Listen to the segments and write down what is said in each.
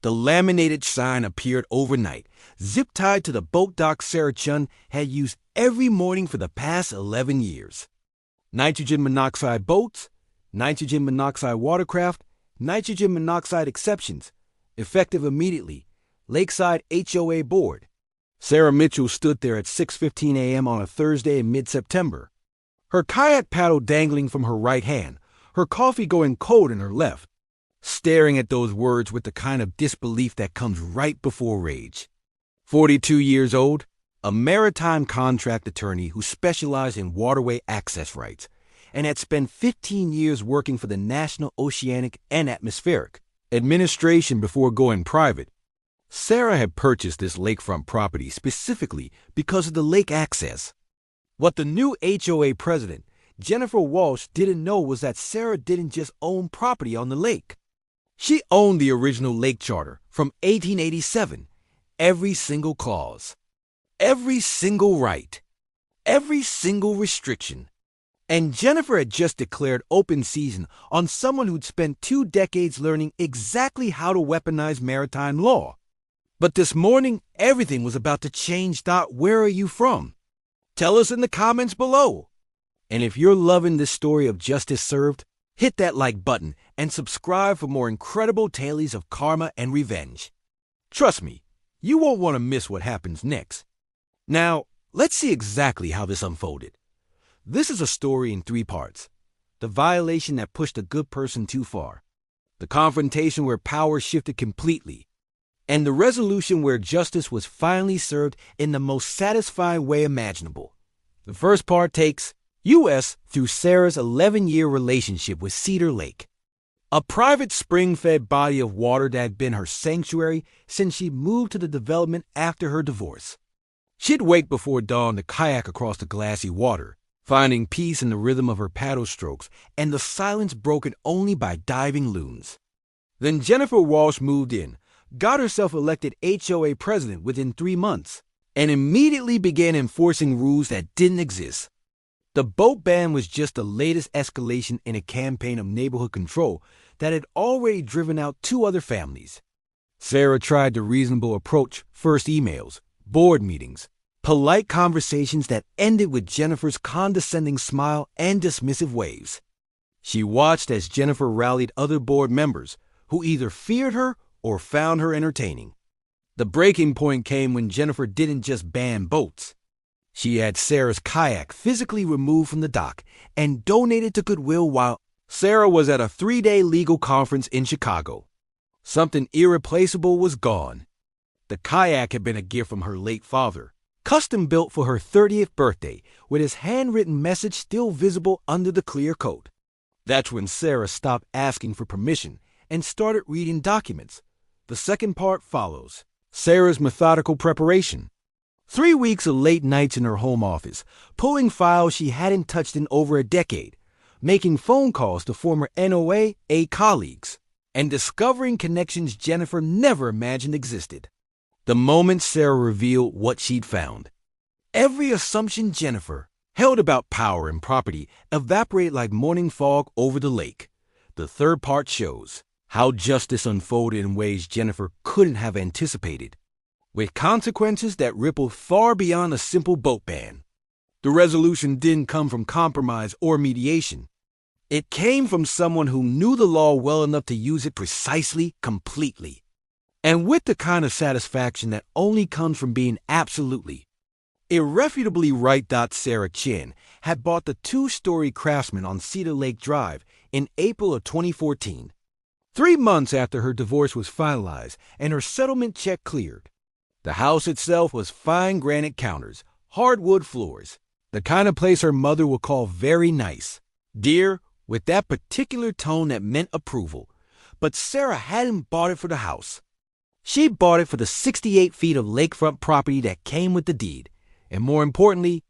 The laminated sign appeared overnight, zip-tied to the boat dock Sarah Chun had used every morning for the past 11 years. Nitrogen monoxide boats, nitrogen monoxide watercraft, nitrogen monoxide exceptions, effective immediately, Lakeside HOA board. Sarah Mitchell stood there at 6:15 a.m. on a Thursday in mid-September, her kayak paddle dangling from her right hand, her coffee going cold in her left, staring at those words with the kind of disbelief that comes right before rage. 42 years old, a maritime contract attorney who specialized in waterway access rights and had spent 15 years working for the National Oceanic and Atmospheric Administration before going private. Sarah had purchased this lakefront property specifically because of the lake access. What the new HOA president, Jennifer Walsh, didn't know was that Sarah didn't just own property on the lake. She owned the original lake charter from 1887, every single clause, every single right, every single restriction. And Jennifer had just declared open season on someone who'd spent 2 decades learning exactly how to weaponize maritime law. But this morning, everything was about to change. Where are you from? Tell us in the comments below. And if you're loving this story of justice served, hit that like button and subscribe for more incredible tales of karma and revenge. Trust me, you won't want to miss what happens next. Now, let's see exactly how this unfolded. This is a story in 3 parts. The violation that pushed a good person too far, the confrontation where power shifted completely, and the resolution where justice was finally served in the most satisfying way imaginable. The first part takes U.S. through Sarah's 11-year relationship with Cedar Lake, a private spring-fed body of water that had been her sanctuary since she moved to the development after her divorce. She'd wake before dawn to kayak across the glassy water, finding peace in the rhythm of her paddle strokes and the silence broken only by diving loons. Then Jennifer Walsh moved in, got herself elected HOA president within 3 months, and immediately began enforcing rules that didn't exist. The boat ban was just the latest escalation in a campaign of neighborhood control that had already driven out 2 other families. Sarah tried the reasonable approach, first emails, board meetings, polite conversations that ended with Jennifer's condescending smile and dismissive waves. She watched as Jennifer rallied other board members who either feared her or found her entertaining. The breaking point came when Jennifer didn't just ban boats. She had Sarah's kayak physically removed from the dock and donated to Goodwill while Sarah was at a 3-day legal conference in Chicago. Something irreplaceable was gone. The kayak had been a gift from her late father, custom built for her 30th birthday, with his handwritten message still visible under the clear coat. That's when Sarah stopped asking for permission and started reading documents. The second part follows. Sarah's methodical preparation. 3 weeks of late nights in her home office, pulling files she hadn't touched in over a decade, making phone calls to former NOA colleagues, and discovering connections Jennifer never imagined existed. The moment Sarah revealed what she'd found, every assumption Jennifer held about power and property evaporated like morning fog over the lake. The third part shows how justice unfolded in ways Jennifer couldn't have anticipated, with consequences that rippled far beyond a simple boat ban. The resolution didn't come from compromise or mediation. It came from someone who knew the law well enough to use it precisely, completely, and with the kind of satisfaction that only comes from being absolutely, irrefutably right. Sarah Chin had bought the 2-story Craftsman on Cedar Lake Drive in April of 2014, 3 months after her divorce was finalized and her settlement check cleared. The house itself was fine granite counters, hardwood floors, the kind of place her mother would call very nice, dear, with that particular tone that meant approval. But Sarah hadn't bought it for the house. She bought it for the 68 feet of lakefront property that came with the deed, and more importantly,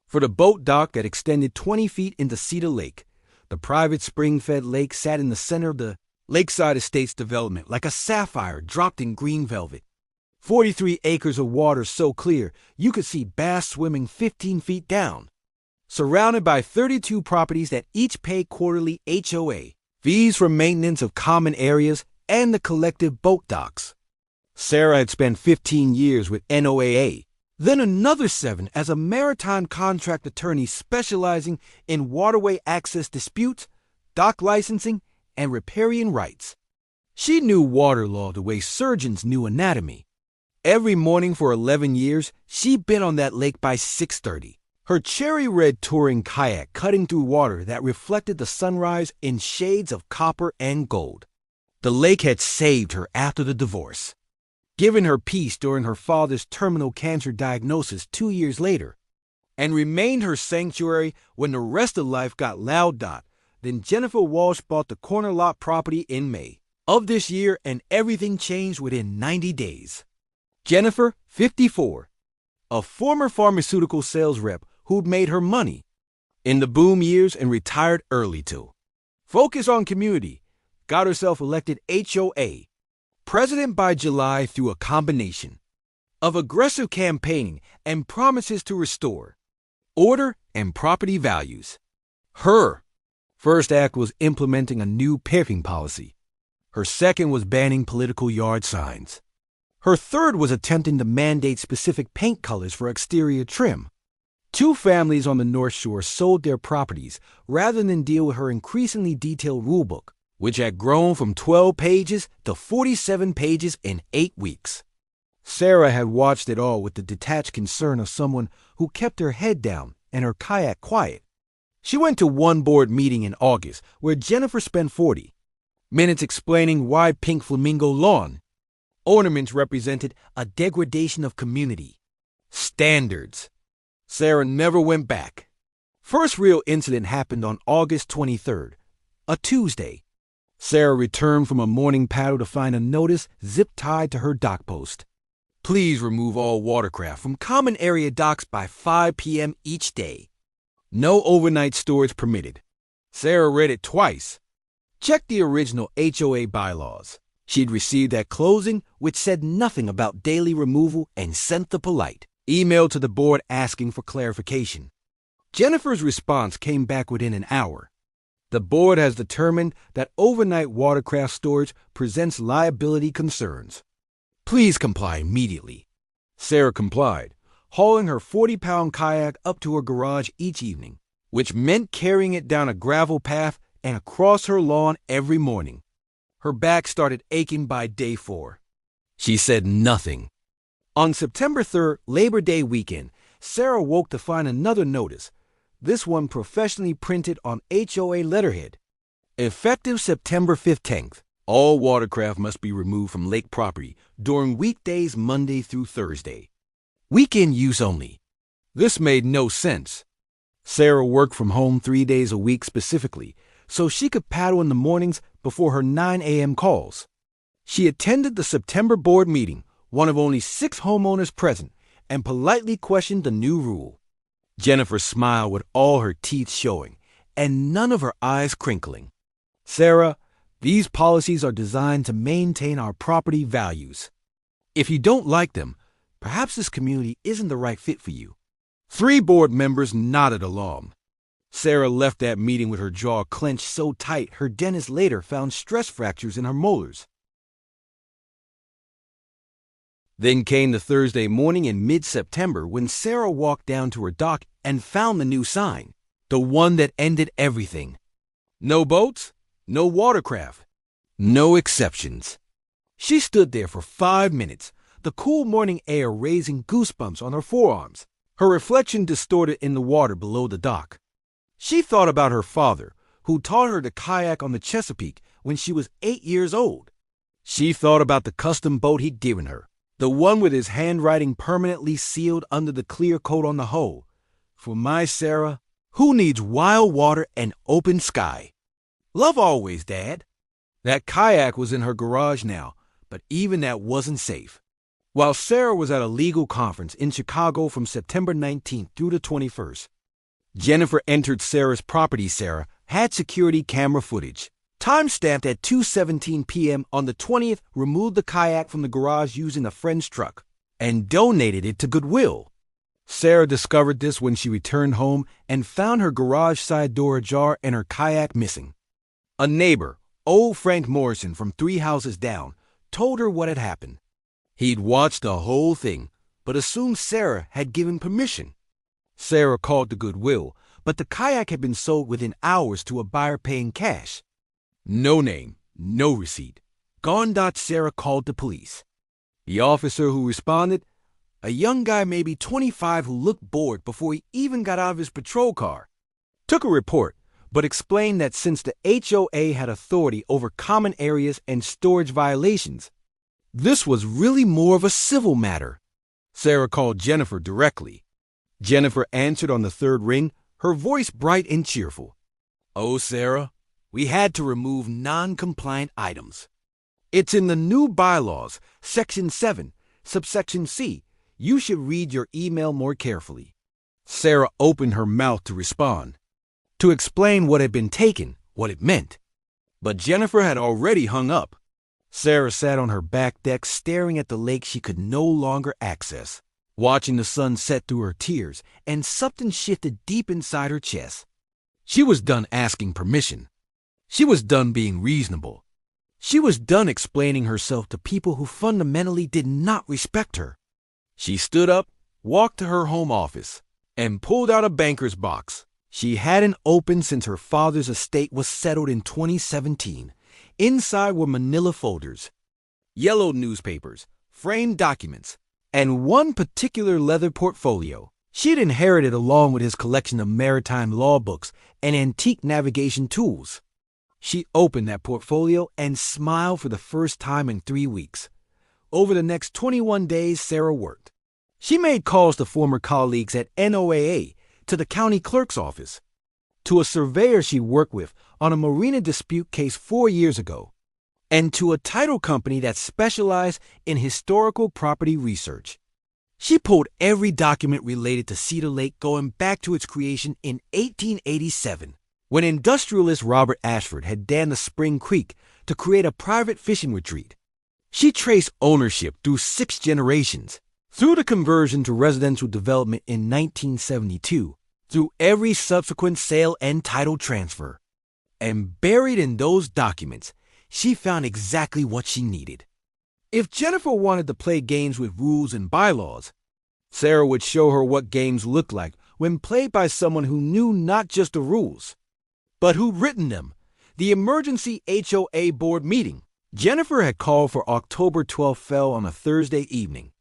for the boat dock that extended 20 feet into Cedar Lake. The private spring-fed lake sat in the center of the Lakeside Estates development like a sapphire dropped in green velvet. 43 acres of water so clear you could see bass swimming 15 feet down. Surrounded by 32 properties that each pay quarterly HOA fees for maintenance of common areas and the collective boat docks. Sarah had spent 15 years with NOAA, then another 7 as a maritime contract attorney specializing in waterway access disputes, dock licensing, and riparian rights. She knew water law the way surgeons knew anatomy. Every morning for 11 years, she'd been on that lake by 6:30. Her cherry red touring kayak cutting through water that reflected the sunrise in shades of copper and gold. The lake had saved her after the divorce, given her peace during her father's terminal cancer diagnosis 2 years later, and remained her sanctuary when the rest of life got loud. Then Jennifer Walsh bought the corner lot property in May of this year, and everything changed within 90 days. Jennifer, 54, a former pharmaceutical sales rep who'd made her money in the boom years and retired early to focus on community, got herself elected HOA president by July through a combination of aggressive campaigning and promises to restore order and property values. Her first act was implementing a new paving policy. Her second was banning political yard signs. Her third was attempting to mandate specific paint colors for exterior trim. 2 families on the North Shore sold their properties rather than deal with her increasingly detailed rulebook, which had grown from 12 pages to 47 pages in 8 weeks. Sarah had watched it all with the detached concern of someone who kept her head down and her kayak quiet. She went to one board meeting in August where Jennifer spent 40 minutes explaining why pink flamingo lawn ornaments represented a degradation of community standards. Sarah never went back. First real incident happened on August 23rd, a Tuesday. Sarah returned from a morning paddle to find a notice zip-tied to her dock post. Please remove all watercraft from common area docks by 5 p.m. each day. No overnight storage permitted. Sarah read it twice. Checked the original HOA bylaws she'd received at closing, which said nothing about daily removal, and sent the polite email to the board asking for clarification. Jennifer's response came back within an hour. The board has determined that overnight watercraft storage presents liability concerns. Please comply immediately. Sarah complied, hauling her 40-pound kayak up to her garage each evening, which meant carrying it down a gravel path and across her lawn every morning. Her back started aching by day 4. She said nothing. On September 3rd, Labor Day weekend, Sarah woke to find another notice, this one professionally printed on HOA letterhead. Effective September 15th, all watercraft must be removed from lake property during weekdays Monday through Thursday. Weekend use only. This made no sense. Sarah worked from home 3 days a week specifically, so she could paddle in the mornings before her 9 a.m. calls. She attended the September board meeting, one of only 6 homeowners present, and politely questioned the new rule. Jennifer smiled with all her teeth showing, and none of her eyes crinkling. Sarah, these policies are designed to maintain our property values. If you don't like them, perhaps this community isn't the right fit for you. 3 board members nodded along. Sarah left that meeting with her jaw clenched so tight her dentist later found stress fractures in her molars. Then came the Thursday morning in mid-September when Sarah walked down to her dock and found the new sign, the one that ended everything. No boats, no watercraft, no exceptions. She stood there for 5 minutes, the cool morning air raising goosebumps on her forearms, her reflection distorted in the water below the dock. She thought about her father, who taught her to kayak on the Chesapeake when she was 8 years old. She thought about the custom boat he'd given her, the one with his handwriting permanently sealed under the clear coat on the hull. For my Sarah, who needs wild water and open sky? Love always, Dad. That kayak was in her garage now, but even that wasn't safe. While Sarah was at a legal conference in Chicago from September 19th through the 21st, Jennifer entered Sarah's property. Sarah had security camera footage, time-stamped at 2:17 p.m. on the 20th, removed the kayak from the garage using a friend's truck, and donated it to Goodwill. Sarah discovered this when she returned home and found her garage side door ajar and her kayak missing. A neighbor, Old Frank Morrison from 3 houses down told her what had happened. He'd watched the whole thing, but assumed Sarah had given permission. Sarah called the Goodwill, but the kayak had been sold within hours to a buyer paying cash. No name, no receipt. Gone. Sarah called the police. The officer who responded, a young guy maybe 25 who looked bored before he even got out of his patrol car, took a report, but explained that since the HOA had authority over common areas and storage violations, this was really more of a civil matter. Sarah called Jennifer directly. Jennifer answered on the third ring, her voice bright and cheerful. Oh, Sarah, we had to remove non-compliant items. It's in the new bylaws, Section 7, subsection C. You should read your email more carefully. Sarah opened her mouth to respond, to explain what had been taken, what it meant. But Jennifer had already hung up. Sarah sat on her back deck staring at the lake she could no longer access, watching the sun set through her tears, and something shifted deep inside her chest. She was done asking permission. She was done being reasonable. She was done explaining herself to people who fundamentally did not respect her. She stood up, walked to her home office, and pulled out a banker's box. She hadn't opened since her father's estate was settled in 2017. Inside were manila folders, yellow newspapers, framed documents, and one particular leather portfolio. She'd inherited along with his collection of maritime law books and antique navigation tools. She opened that portfolio and smiled for the first time in 3 weeks. Over the next 21 days, Sarah worked. She made calls to former colleagues at NOAA, to the county clerk's office, to a surveyor she worked with on a marina dispute case 4 years ago, and to a title company that specialized in historical property research. She pulled every document related to Cedar Lake going back to its creation in 1887. When industrialist Robert Ashford had dammed the Spring Creek to create a private fishing retreat. She traced ownership through 6 generations, through the conversion to residential development in 1972, through every subsequent sale and title transfer. And buried in those documents, she found exactly what she needed. If Jennifer wanted to play games with rules and bylaws, Sarah would show her what games looked like when played by someone who knew not just the rules, but who'd written them. The emergency HOA board meeting Jennifer had called for October 12th fell on a Thursday evening,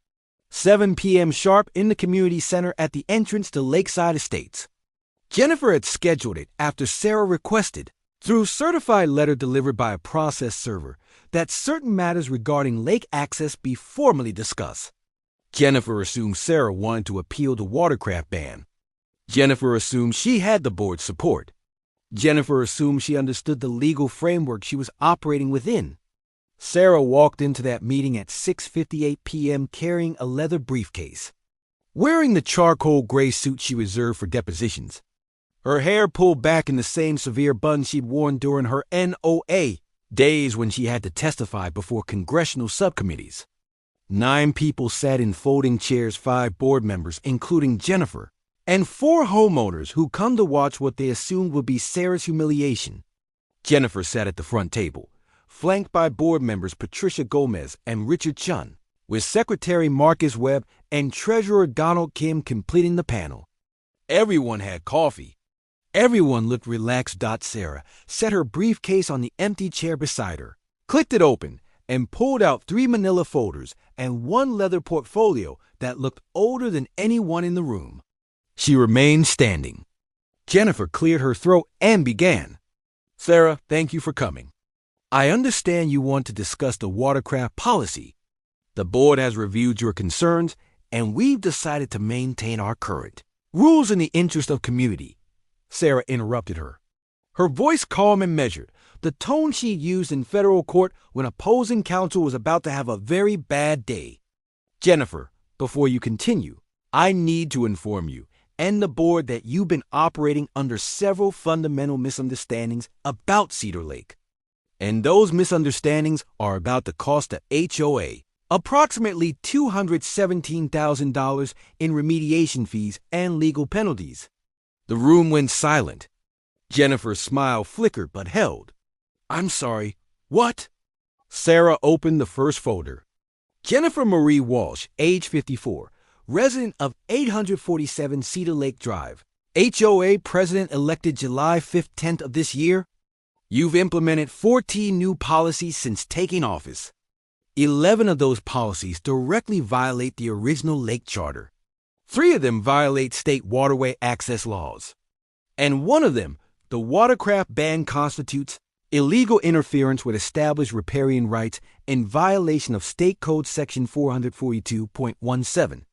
7 p.m. sharp in the community center at the entrance to Lakeside Estates. Jennifer had scheduled it after Sarah requested, through certified letter delivered by a process server, that certain matters regarding lake access be formally discussed. Jennifer assumed Sarah wanted to appeal the watercraft ban. Jennifer assumed she had the board's support. Jennifer assumed she understood the legal framework she was operating within. Sarah walked into that meeting at 6:58 p.m. carrying a leather briefcase, wearing the charcoal gray suit she reserved for depositions, her hair pulled back in the same severe bun she'd worn during her NOA days when she had to testify before congressional subcommittees. 9 people sat in folding chairs, 5 board members, including Jennifer, and 4 homeowners who come to watch what they assumed would be Sarah's humiliation. Jennifer sat at the front table, flanked by board members Patricia Gomez and Richard Chun, with Secretary Marcus Webb and Treasurer Donald Kim completing the panel. Everyone had coffee. Everyone looked relaxed. Sarah set her briefcase on the empty chair beside her, clicked it open, and pulled out 3 manila folders and 1 leather portfolio that looked older than anyone in the room. She remained standing. Jennifer cleared her throat and began. Sarah, thank you for coming. I understand you want to discuss the watercraft policy. The board has reviewed your concerns, and we've decided to maintain our current rules in the interest of community. Sarah interrupted her, her voice calm and measured, the tone she used in federal court when opposing counsel was about to have a very bad day. Jennifer, before you continue, I need to inform you and the board that you've been operating under several fundamental misunderstandings about Cedar Lake. And those misunderstandings are about the cost of HOA, approximately $217,000 in remediation fees and legal penalties. The room went silent. Jennifer's smile flickered but held. I'm sorry, what? Sarah opened the first folder. Jennifer Marie Walsh, age 54, resident of 847 Cedar Lake Drive. HOA president elected July 5th, 10th of this year. You've implemented 14 new policies since taking office. 11 of those policies directly violate the original lake charter. 3 of them violate state waterway access laws. And one of them, the watercraft ban, constitutes illegal interference with established riparian rights in violation of State Code Section 442.17,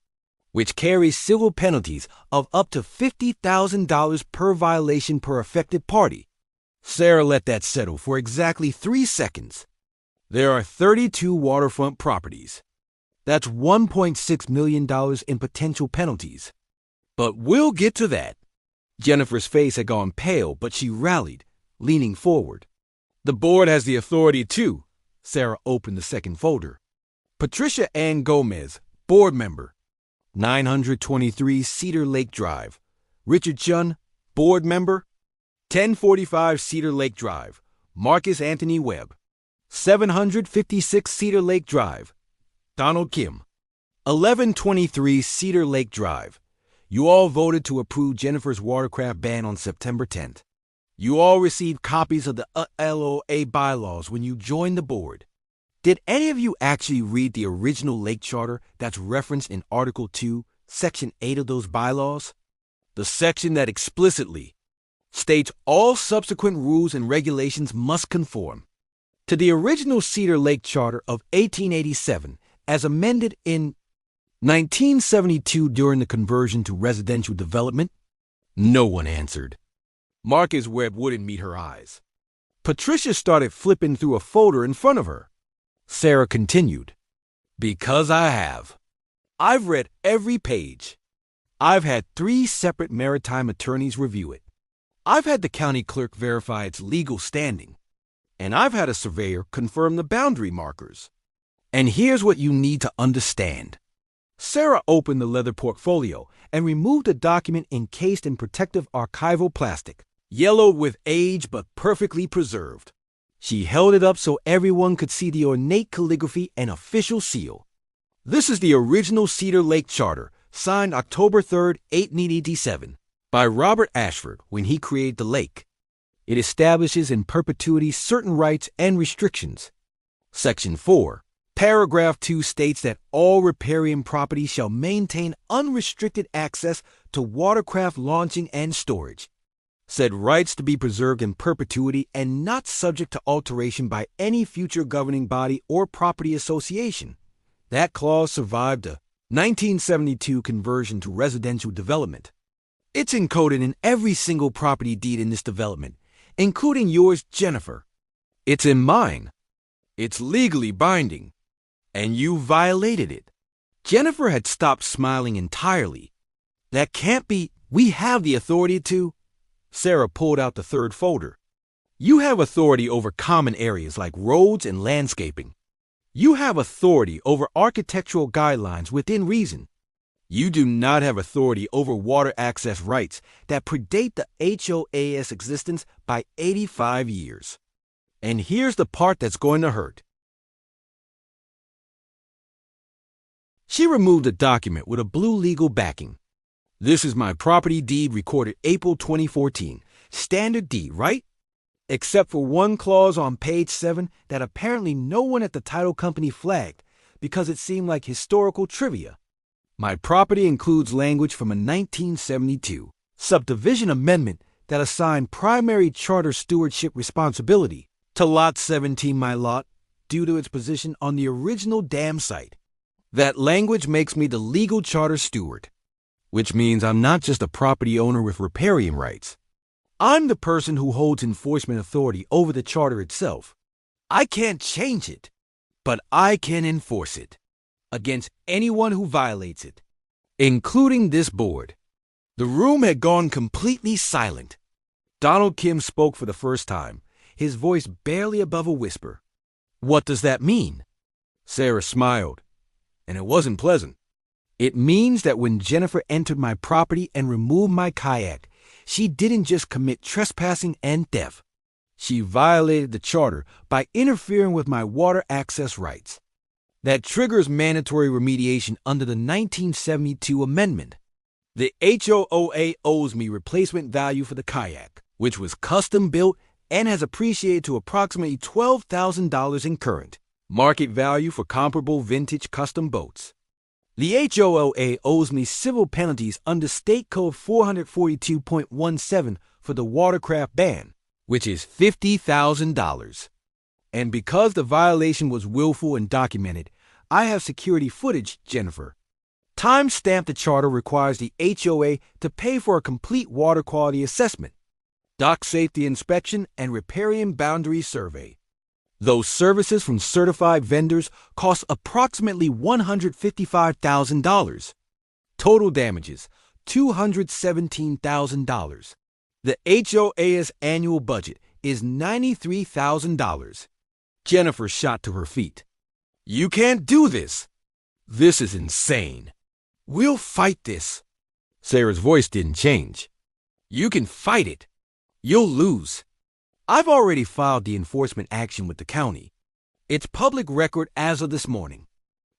which carries civil penalties of up to $50,000 per violation per affected party. Sarah let that settle for exactly 3 seconds. There are 32 waterfront properties. That's $1.6 million in potential penalties. But we'll get to that. Jennifer's face had gone pale, but she rallied, leaning forward. The board has the authority to. Sarah opened the second folder. Patricia Ann Gomez, board member. 923 Cedar Lake Drive. Richard Chun, board member. 1045 Cedar Lake Drive. Marcus Anthony Webb. 756 Cedar Lake Drive. Donald Kim. 1123 Cedar Lake Drive. You all voted to approve Jennifer's watercraft ban on September 10th. You all received copies of the LOA bylaws when you joined the board. Did any of you actually read the original lake charter that's referenced in Article 2, Section 8 of those bylaws? The section that explicitly states all subsequent rules and regulations must conform to the original Cedar Lake Charter of 1887 as amended in 1972 during the conversion to residential development. No one answered. Marcus Webb wouldn't meet her eyes. Patricia started flipping through a folder in front of her. Sarah continued, "Because I have. I've read every page. I've had 3 separate maritime attorneys review it. I've had the county clerk verify its legal standing. And I've had a surveyor confirm the boundary markers. And here's what you need to understand." Sarah opened the leather portfolio and removed a document encased in protective archival plastic, yellowed with age but perfectly preserved. She held it up so everyone could see the ornate calligraphy and official seal. This is the original Cedar Lake Charter, signed October 3rd, 1887, by Robert Ashford when he created the lake. It establishes in perpetuity certain rights and restrictions. Section 4, Paragraph 2 states that all riparian property shall maintain unrestricted access to watercraft launching and storage. Said rights to be preserved in perpetuity and not subject to alteration by any future governing body or property association. That clause survived a 1972 conversion to residential development. It's encoded in every single property deed in this development, including yours, Jennifer. It's in mine. It's legally binding. And you violated it. Jennifer had stopped smiling entirely. That can't be. We have the authority to. Sarah pulled out the third folder. You have authority over common areas like roads and landscaping. You have authority over architectural guidelines within reason. You do not have authority over water access rights that predate the HOA's existence by 85 years. And here's the part that's going to hurt. She removed a document with a blue legal backing. This is my property deed recorded April 2014. Standard deed, right? Except for one clause on page 7 that apparently no one at the title company flagged because it seemed like historical trivia. My property includes language from a 1972 subdivision amendment that assigned primary charter stewardship responsibility to Lot 17, my lot, due to its position on the original dam site. That language makes me the legal charter steward, which means I'm not just a property owner with riparian rights. I'm the person who holds enforcement authority over the charter itself. I can't change it, but I can enforce it against anyone who violates it, including this board. The room had gone completely silent. Donald Kim spoke for the first time, his voice barely above a whisper. "What does that mean?" Sarah smiled, and it wasn't pleasant. "It means that when Jennifer entered my property and removed my kayak, she didn't just commit trespassing and theft. She violated the charter by interfering with my water access rights. That triggers mandatory remediation under the 1972 amendment. The HOA owes me replacement value for the kayak, which was custom built and has appreciated to approximately $12,000 in current market value for comparable vintage custom boats. The HOA owes me civil penalties under State Code 442.17 for the watercraft ban, which is $50,000. And because the violation was willful and documented, I have security footage, Jennifer. Time-stamped the charter requires the HOA to pay for a complete water quality assessment, dock safety inspection, and riparian boundary survey. Those services from certified vendors cost approximately $155,000. Total damages, $217,000. The HOA's annual budget is $93,000. Jennifer shot to her feet. You can't do this. This is insane. We'll fight this. Sarah's voice didn't change. You can fight it. You'll lose. I've already filed the enforcement action with the county. It's public record as of this morning.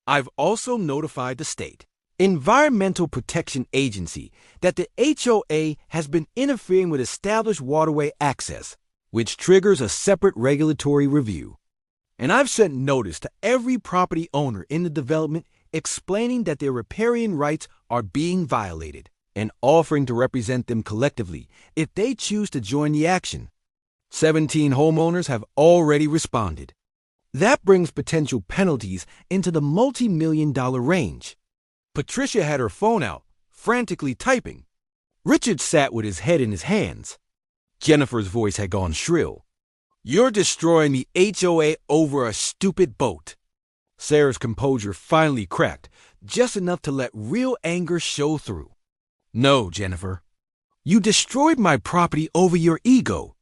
I've also notified the state Environmental Protection Agency that the HOA has been interfering with established waterway access, which triggers a separate regulatory review. And I've sent notice to every property owner in the development explaining that their riparian rights are being violated and offering to represent them collectively if they choose to join the action. 17 homeowners have already responded. That brings potential penalties into the multi-million-dollar range. Patricia had her phone out, frantically typing. Richard sat with his head in his hands. Jennifer's voice had gone shrill. You're destroying the HOA over a stupid boat. Sarah's composure finally cracked, just enough to let real anger show through. No, Jennifer. You destroyed my property over your ego.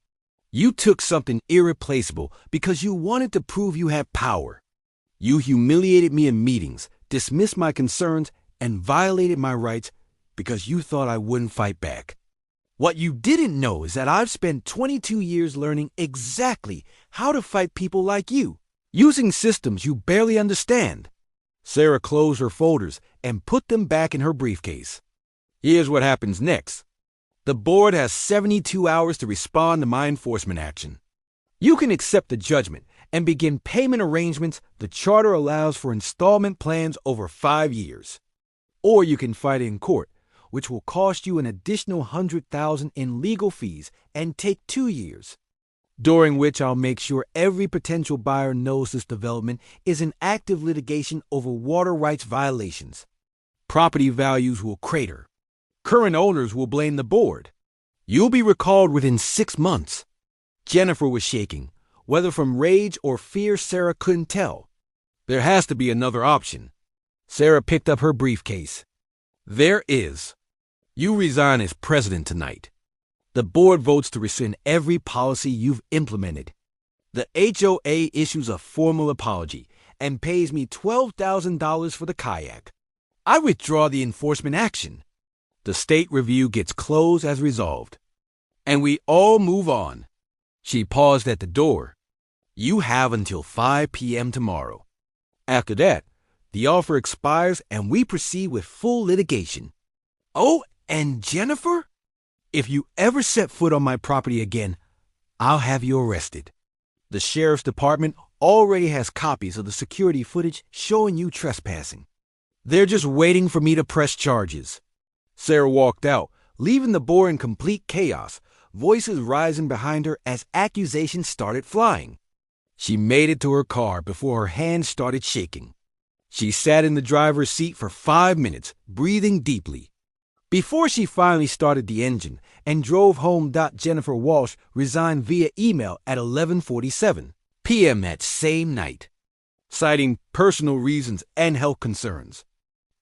You took something irreplaceable because you wanted to prove you had power. You humiliated me in meetings, dismissed my concerns, and violated my rights because you thought I wouldn't fight back. What you didn't know is that I've spent 22 years learning exactly how to fight people like you, using systems you barely understand. Sarah closed her folders and put them back in her briefcase. Here's what happens next. The board has 72 hours to respond to my enforcement action. You can accept the judgment and begin payment arrangements the charter allows for installment plans over 5 years. Or you can fight in court, which will cost you an additional $100,000 in legal fees and take 2 years, during which I'll make sure every potential buyer knows this development is in active litigation over water rights violations. Property values will crater. Current owners will blame the board. You'll be recalled within 6 months. Jennifer was shaking. Whether from rage or fear, Sarah couldn't tell. There has to be another option. Sarah picked up her briefcase. There is. You resign as president tonight. The board votes to rescind every policy you've implemented. The HOA issues a formal apology and pays me $12,000 for the kayak. I withdraw the enforcement action. The state review gets closed as resolved. And we all move on. She paused at the door. You have until 5 p.m. tomorrow. After that, the offer expires and we proceed with full litigation. Oh, and Jennifer? If you ever set foot on my property again, I'll have you arrested. The sheriff's department already has copies of the security footage showing you trespassing. They're just waiting for me to press charges. Sarah walked out, leaving the board in complete chaos, voices rising behind her as accusations started flying. She made it to her car before her hands started shaking. She sat in the driver's seat for 5 minutes, breathing deeply. Before she finally started the engine and drove home, Jennifer Walsh resigned via email at 11:47 p.m. that same night, citing personal reasons and health concerns.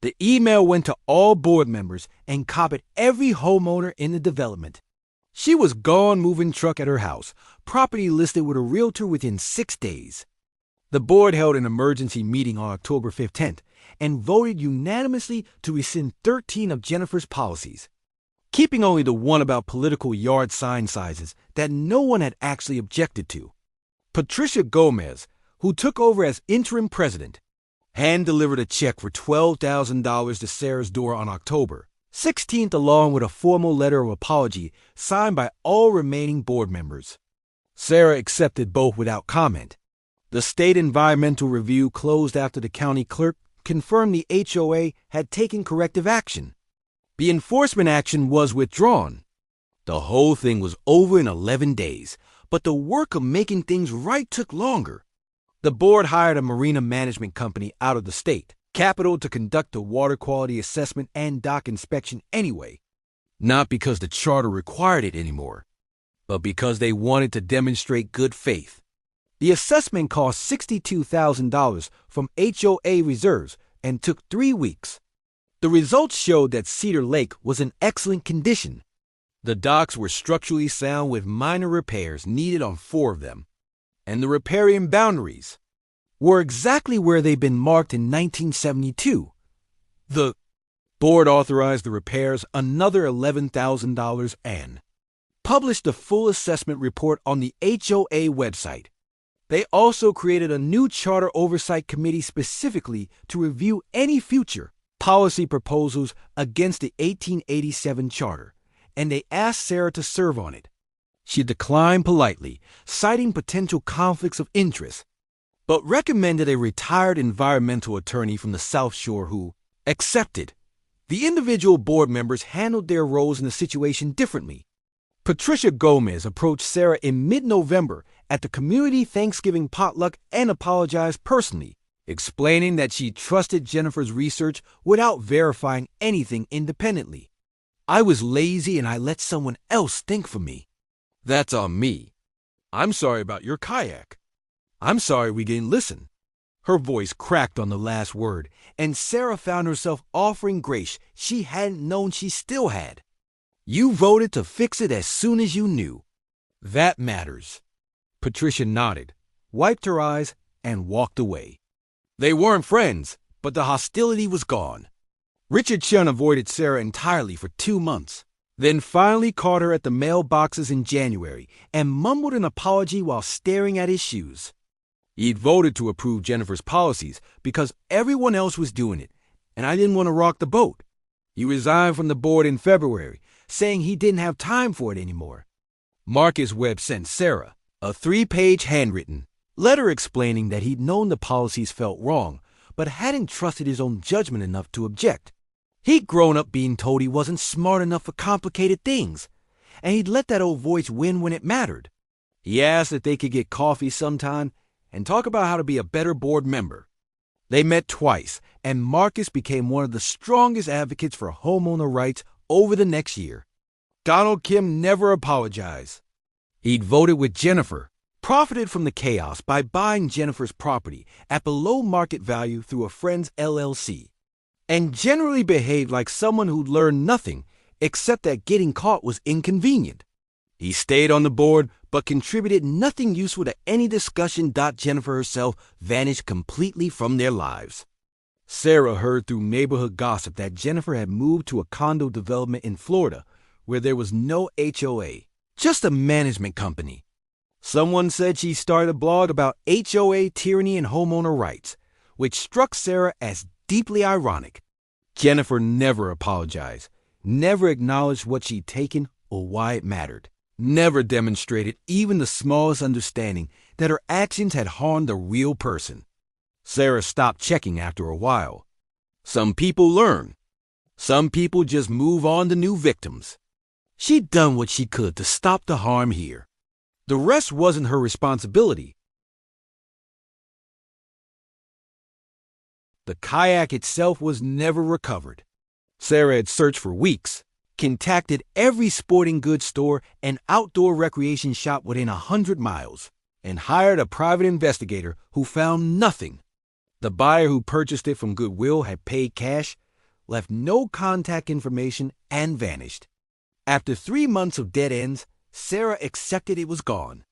The email went to all board members and copied every homeowner in the development. She was gone moving truck at her house, property listed with a realtor within 6 days. The board held an emergency meeting on October 15th and voted unanimously to rescind 13 of Jennifer's policies. keeping only the one about political yard sign sizes that no one had actually objected to. Patricia Gomez, who took over as interim president, hand-delivered a check for $12,000 to Sarah's door on October 16th, along with a formal letter of apology signed by all remaining board members. Sarah accepted both without comment. The state environmental review closed after the county clerk confirmed the HOA had taken corrective action. The enforcement action was withdrawn. The whole thing was over in 11 days, but the work of making things right took longer. The board hired a marina management company out of the state capital to conduct a water quality assessment and dock inspection anyway, not because the charter required it anymore, but because they wanted to demonstrate good faith. The assessment cost $62,000 from HOA reserves and took 3 weeks. The results showed that Cedar Lake was in excellent condition. The docks were structurally sound with minor repairs needed on 4 of them, and the riparian boundaries were exactly where they'd been marked in 1972. The board authorized the repairs another $11,000 and published a full assessment report on the HOA website. They also created a new charter oversight committee specifically to review any future policy proposals against the 1887 charter, and they asked Sarah to serve on it. She declined politely, citing potential conflicts of interest, but recommended a retired environmental attorney from the South Shore who accepted. The individual board members handled their roles in the situation differently. Patricia Gomez approached Sarah in mid-November at the community Thanksgiving potluck and apologized personally, explaining that she trusted Jennifer's research without verifying anything independently. "I was lazy and I let someone else think for me. That's on me. I'm sorry about your kayak. I'm sorry we didn't listen." Her voice cracked on the last word, and Sarah found herself offering grace she hadn't known she still had. "You voted to fix it as soon as you knew. That matters." Patricia nodded, wiped her eyes, and walked away. They weren't friends, but the hostility was gone. Richard Chun avoided Sarah entirely for 2 months, then finally caught her at the mailboxes in January and mumbled an apology while staring at his shoes. He'd voted to approve Jennifer's policies because everyone else was doing it, and I didn't want to rock the boat. He resigned from the board in February, saying he didn't have time for it anymore. Marcus Webb sent Sarah a 3-page handwritten letter explaining that he'd known the policies felt wrong, but hadn't trusted his own judgment enough to object. He'd grown up being told he wasn't smart enough for complicated things, and he'd let that old voice win when it mattered. He asked if they could get coffee sometime and talk about how to be a better board member. They met twice, and Marcus became one of the strongest advocates for homeowner rights over the next year. Donald Kim never apologized. He'd voted with Jennifer, profited from the chaos by buying Jennifer's property at below market value through a friend's LLC, and generally behaved like someone who'd learned nothing except that getting caught was inconvenient. He stayed on the board but contributed nothing useful to any discussion. Jennifer herself vanished completely from their lives. Sarah heard through neighborhood gossip that Jennifer had moved to a condo development in Florida where there was no HOA, just a management company. Someone said she started a blog about HOA tyranny and homeowner rights, which struck Sarah as deeply ironic. Jennifer never apologized, never acknowledged what she'd taken or why it mattered, never demonstrated even the smallest understanding that her actions had harmed a real person. Sarah stopped checking after a while. Some people learn. Some people just move on to new victims. She'd done what she could to stop the harm here. The rest wasn't her responsibility. The kayak itself was never recovered. Sarah had searched for weeks, contacted every sporting goods store and outdoor recreation shop within 100 miles, and hired a private investigator who found nothing. The buyer who purchased it from Goodwill had paid cash, left no contact information, and vanished. After 3 months of dead ends, Sarah accepted it was gone.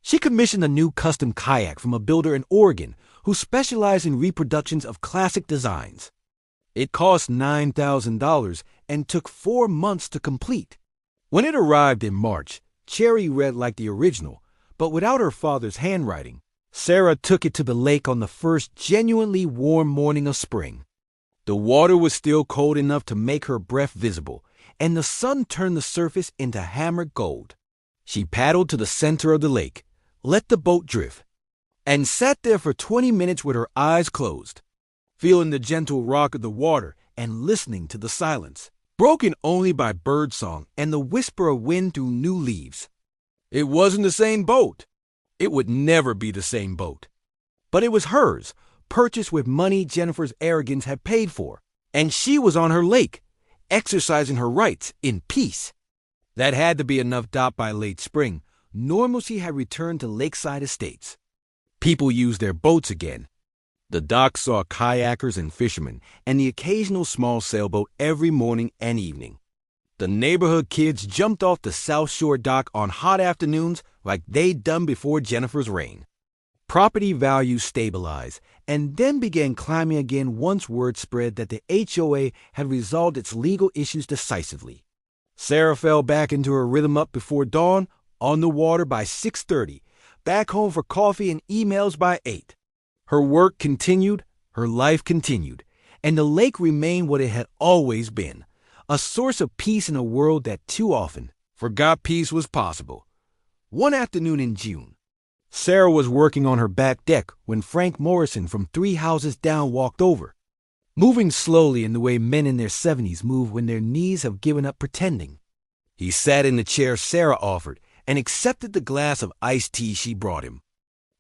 She commissioned a new custom kayak from a builder in Oregon who specialized in reproductions of classic designs. It cost $9,000 and took 4 months to complete. When it arrived in March, Cherry read like the original, but without her father's handwriting. Sarah took it to the lake on the first genuinely warm morning of spring. The water was still cold enough to make her breath visible, and the sun turned the surface into hammered gold. She paddled to the center of the lake, let the boat drift, and sat there for 20 minutes with her eyes closed, feeling the gentle rock of the water and listening to the silence, broken only by birdsong and the whisper of wind through new leaves. It wasn't the same boat. It would never be the same boat. But it was hers, purchased with money Jennifer's arrogance had paid for, and she was on her lake, exercising her rights in peace. That had to be enough. By late spring, normalcy had returned to lakeside estates. People used their boats again. The dock saw kayakers and fishermen, and the occasional small sailboat every morning and evening. The neighborhood kids jumped off the South Shore dock on hot afternoons like they'd done before Jennifer's reign. Property values stabilized and then began climbing again once word spread that the HOA had resolved its legal issues decisively. Sarah fell back into her rhythm up before dawn, on the water by 6:30, back home for coffee and emails by 8. Her work continued, her life continued, and the lake remained what it had always been, a source of peace in a world that too often forgot peace was possible. One afternoon in June, Sarah was working on her back deck when Frank Morrison from 3 houses down walked over, moving slowly in the way men in their 70s move when their knees have given up pretending. He sat in the chair Sarah offered and accepted the glass of iced tea she brought him.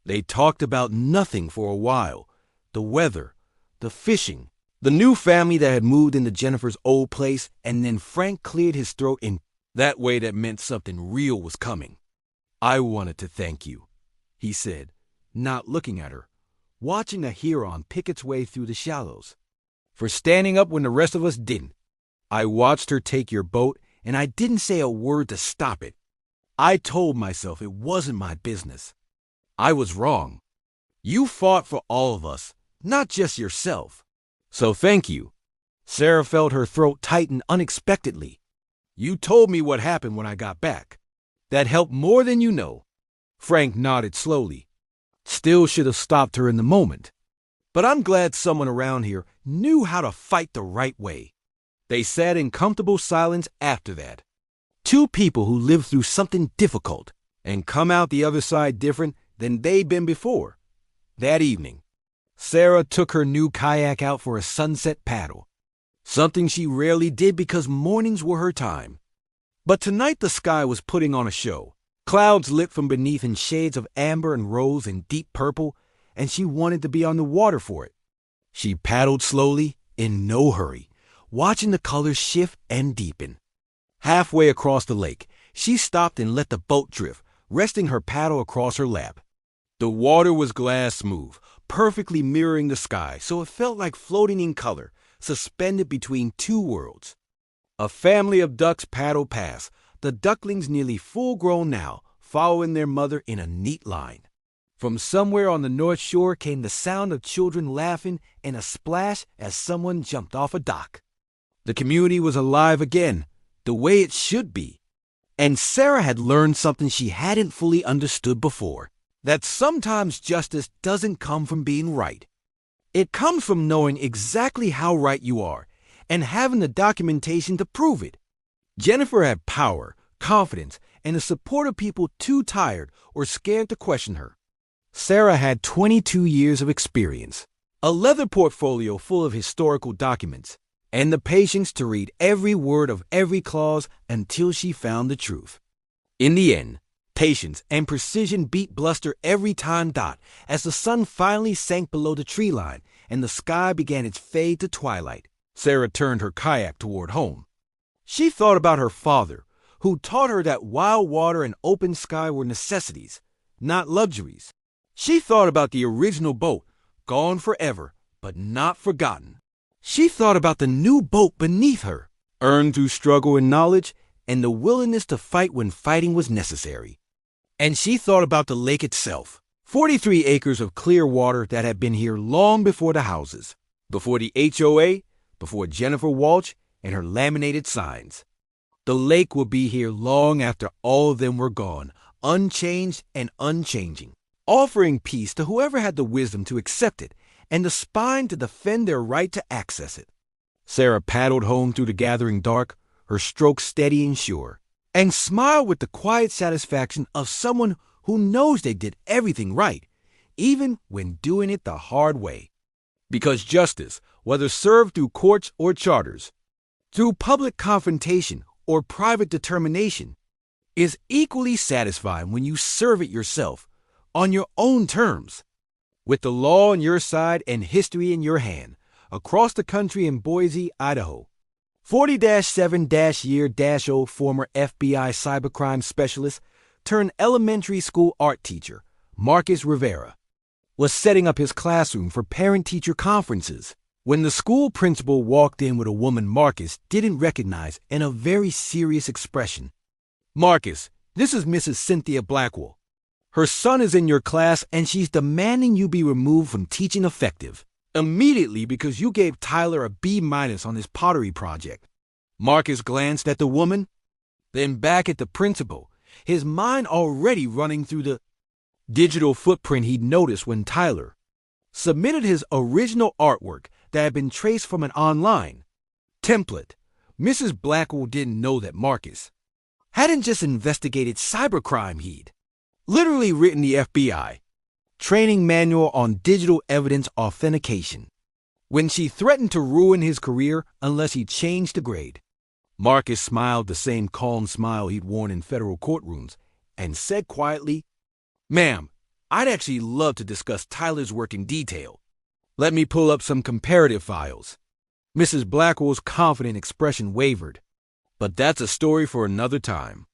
They talked about nothing for a while, the weather, the fishing, the new family that had moved into Jennifer's old place, and then Frank cleared his throat in that way that meant something real was coming. "I wanted to thank you," he said, not looking at her, watching a heron pick its way through the shallows, "for standing up when the rest of us didn't. I watched her take your boat, and I didn't say a word to stop it. I told myself it wasn't my business. I was wrong. You fought for all of us, not just yourself. So thank you." Sarah felt her throat tighten unexpectedly. "You told me what happened when I got back. That helped more than you know." Frank nodded slowly. Still should have stopped her in the moment. "But I'm glad someone around here knew how to fight the right way." They sat in comfortable silence after that. Two people who lived through something difficult and come out the other side different than they'd been before. That evening, Sarah took her new kayak out for a sunset paddle, something she rarely did because mornings were her time. But tonight the sky was putting on a show. Clouds lit from beneath in shades of amber and rose and deep purple, and she wanted to be on the water for it. She paddled slowly, in no hurry, watching the colors shift and deepen. Halfway across the lake, she stopped and let the boat drift, resting her paddle across her lap. The water was glass smooth, perfectly mirroring the sky, so it felt like floating in color, suspended between two worlds. A family of ducks paddled past, the ducklings nearly full-grown now, following their mother in a neat line. From somewhere on the North Shore came the sound of children laughing and a splash as someone jumped off a dock. The community was alive again, the way it should be. And Sarah had learned something she hadn't fully understood before, that sometimes justice doesn't come from being right. It comes from knowing exactly how right you are and having the documentation to prove it. Jennifer had power, confidence, and the support of people too tired or scared to question her. Sarah had 22 years of experience, a leather portfolio full of historical documents, and the patience to read every word of every clause until she found the truth. In the end, patience and precision beat bluster every time. As the sun finally sank below the tree line and the sky began its fade to twilight, Sarah turned her kayak toward home. She thought about her father, who taught her that wild water and open sky were necessities, not luxuries. She thought about the original boat, gone forever, but not forgotten. She thought about the new boat beneath her, earned through struggle and knowledge, and the willingness to fight when fighting was necessary. And she thought about the lake itself, 43 acres of clear water that had been here long before the houses, before the HOA, before Jennifer Walsh, and her laminated signs. The lake would be here long after all of them were gone, unchanged and unchanging, offering peace to whoever had the wisdom to accept it and the spine to defend their right to access it. Sarah paddled home through the gathering dark, her stroke steady and sure, and smiled with the quiet satisfaction of someone who knows they did everything right, even when doing it the hard way. Because justice, whether served through courts or charters, through public confrontation or private determination, is equally satisfying when you serve it yourself, on your own terms, with the law on your side and history in your hand, across the country in Boise, Idaho. 40-7-year-0 former FBI cybercrime specialist turned elementary school art teacher, Marcus Rivera, was setting up his classroom for parent-teacher conferences when the school principal walked in with a woman Marcus didn't recognize and a very serious expression. "Marcus, this is Mrs. Cynthia Blackwell. Her son is in your class and she's demanding you be removed from teaching effective immediately because you gave Tyler a B- on his pottery project." Marcus glanced at the woman, then back at the principal, his mind already running through the digital footprint he'd noticed when Tyler submitted his original artwork that had been traced from an online template. Mrs. Blackwell didn't know that Marcus hadn't just investigated cybercrime, he'd literally written the FBI training manual on digital evidence authentication when she threatened to ruin his career unless he changed the grade. Marcus smiled the same calm smile he'd worn in federal courtrooms and said quietly, "Ma'am, I'd actually love to discuss Tyler's work in detail. Let me pull up some comparative files." Mrs. Blackwell's confident expression wavered. "But that's a story for another time."